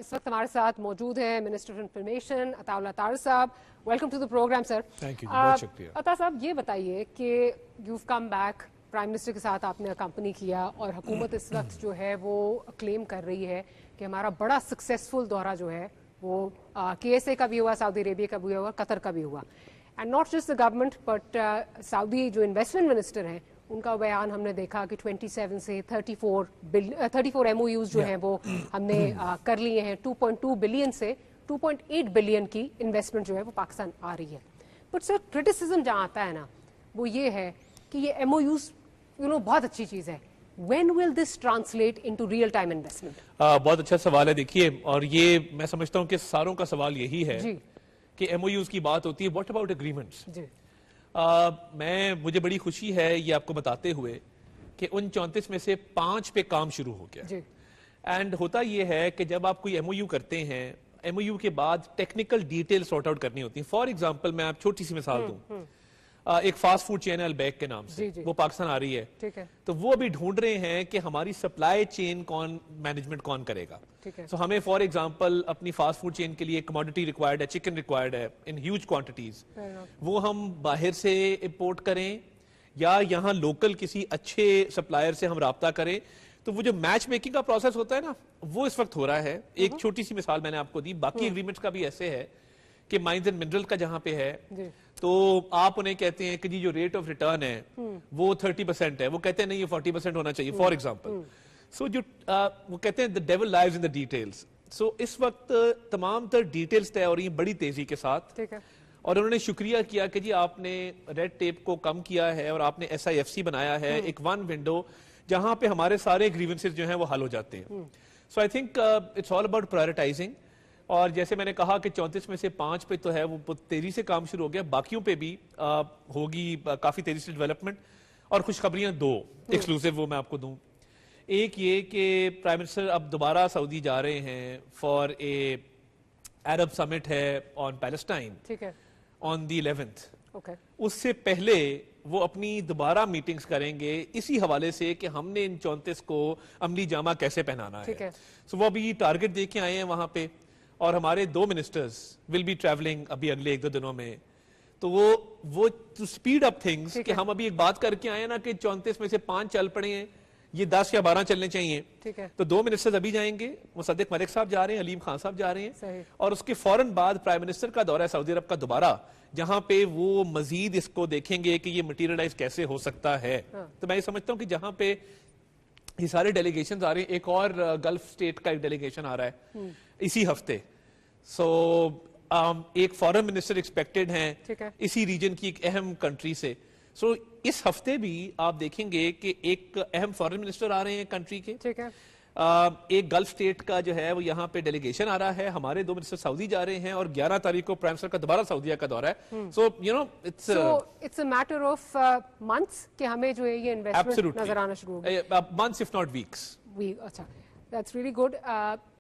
इस वक्त हमारे साथ मौजूद हैं minister of information Attaullah Tarar साहब. Welcome to the program sir. Thank you, बहुत शुक्रिया. अता साहब, ये बताइए कि you've come back, prime minister के साथ आपने अकम्पनी किया और हुकूमत इस वक्त जो है वो क्लेम कर रही है कि हमारा बड़ा सक्सेसफुल दौरा जो है वो KSA का भी हुआ, सऊदी अरेबिया का भी हुआ, कतर का भी हुआ. And not just the government but Saudi जो इन्वेस्टमेंट मिनिस्टर हैं उनका बयान हमने देखा कि 27 से 34 MOUs जो हैं वो हमने कर लिए हैं. 2.2 बिलियन से 2.8 बिलियन की इन्वेस्टमेंट जो है वो पाकिस्तान आ रही है. बट सर, क्रिटिसिज्म जहाँ आता है ना वो ये है कि ये MOUs बहुत अच्छी चीज़ है. When will this translate into real time investment? बहुत अच्छा सवाल है. देखिए, और ये मैं समझता हूँ कि सारों का सवाल यही है कि MOUs की बात होती है, व्हाट अबाउट एग्रीमेंट्स. मुझे बड़ी खुशी है ये आपको बताते हुए कि उन 34 में से 5 पे काम शुरू हो गया. एंड होता ये है कि जब आप कोई MOU करते हैं, MOU के बाद टेक्निकल डिटेल सॉर्ट आउट करनी होती है. फॉर एग्जांपल मैं आप छोटी सी मिसाल दूं, एक फास्ट फूड चेन अलबैक के नाम से वो पाकिस्तान आ रही है. ठीक है. तो वो अभी ढूंढ रहे हैं कि हमारी सप्लाई चेन मैनेजमेंट कौन करेगा. सो हमें फॉर एग्जांपल अपनी फास्ट फूड चेन के लिए कमोडिटी रिक्वायर्ड है, चिकन रिक्वायर्ड है इन ह्यूज क्वांटिटीज. वो हम बाहर से इंपोर्ट करें या यहाँ लोकल किसी अच्छे सप्लायर से हम राब्ता करें. तो वो जो मैच मेकिंग का प्रोसेस होता है ना, वो इस वक्त हो रहा है. एक छोटी सी मिसाल मैंने आपको दी. बाकी एग्रीमेंट्स का भी ऐसे है कि माइंस एंड मिनरल का जहां पे है तो आप उन्हें कहते हैं कि जी जो रेट ऑफ रिटर्न है वो 30% है, वो कहते हैं नहीं ये 40% होना चाहिए फॉर एग्जांपल. सो जो वो कहते हैं the devil lives in the details. So इस वक्त तमाम तर डिटेल्स तय हो रही हैं बड़ी तेजी के साथ. ठीक है. और उन्होंने शुक्रिया किया कि जी आपने रेड टेप को कम किया है और आपने SIFC बनाया है, एक वन विंडो जहां पे हमारे सारे ग्रीवेंसेस जो हैं वो हल हो जाते हैं. So I think it's all about prioritising. और जैसे मैंने कहा कि 34 में से 5 पे तो है वो तेजी से काम शुरू हो गया. बाकियों पे भी होगी काफी तेजी से डेवलपमेंट. और खुशखबरियां 2 एक्सक्लूसिव वो मैं आपको दूं. एक ये कि प्राइम मिनिस्टर अब दोबारा सऊदी जा रहे हैं फॉर ए अरब समिट है ऑन पैलेस्टाइन. ठीक है. On the 11th. ओके. उससे पहले वो अपनी दोबारा मीटिंग्स करेंगे इसी हवाले से कि हमने इन 34 को अमली जामा कैसे पहनाना है. सो वो अभी टारगेट दे के आए हैं वहां पे. और हमारे 2 मिनिस्टर्स विल बी ट्रैवलिंग अभी अगले 1-2 दिनों में. तो वो टू स्पीड अप थिंग्स कि हम अभी एक बात करके आए ना कि 34 में से 5 चल पड़े हैं, ये 10 या 12 चलने चाहिए. ठीक है. तो 2 मिनिस्टर्स अभी जाएंगे. मुसद्दिक मलिक साहब जा रहे हैं, अलीम खान साहब जा रहे हैं. और उसके फौरन बाद प्राइम मिनिस्टर का दौरा है सऊदी अरब का दोबारा, जहां पे वो मजीद इसको देखेंगे कि ये मटीरियलाइज कैसे हो सकता है. तो मैं ये समझता हूँ कि जहां पे ये सारे डेलीगेशन आ रहे हैं, एक और गल्फ स्टेट का एक डेलीगेशन आ रहा है इसी हफ्ते. सो एक फॉरेन मिनिस्टर एक्सपेक्टेड हैं इसी रीजन की एक अहम कंट्री से. सो इस हफ्ते भी आप देखेंगे कि एक अहम फॉरेन मिनिस्टर आ रहे हैं कंट्री के. ठीक है. एक गल्फ स्टेट का जो है वो यहाँ पे डेलीगेशन आ रहा है. हमारे 2 मिनिस्टर सऊदी जा रहे हैं और 11 तारीख को प्राइम मिनिस्टर का दोबारा सऊदीया का दौरा है. So it's a matter of months कि हमें जो है ये इन्वेस्टमेंट नजर आना शुरू होगा. Months if not weeks. अच्छा, दैट्स रियली गुड.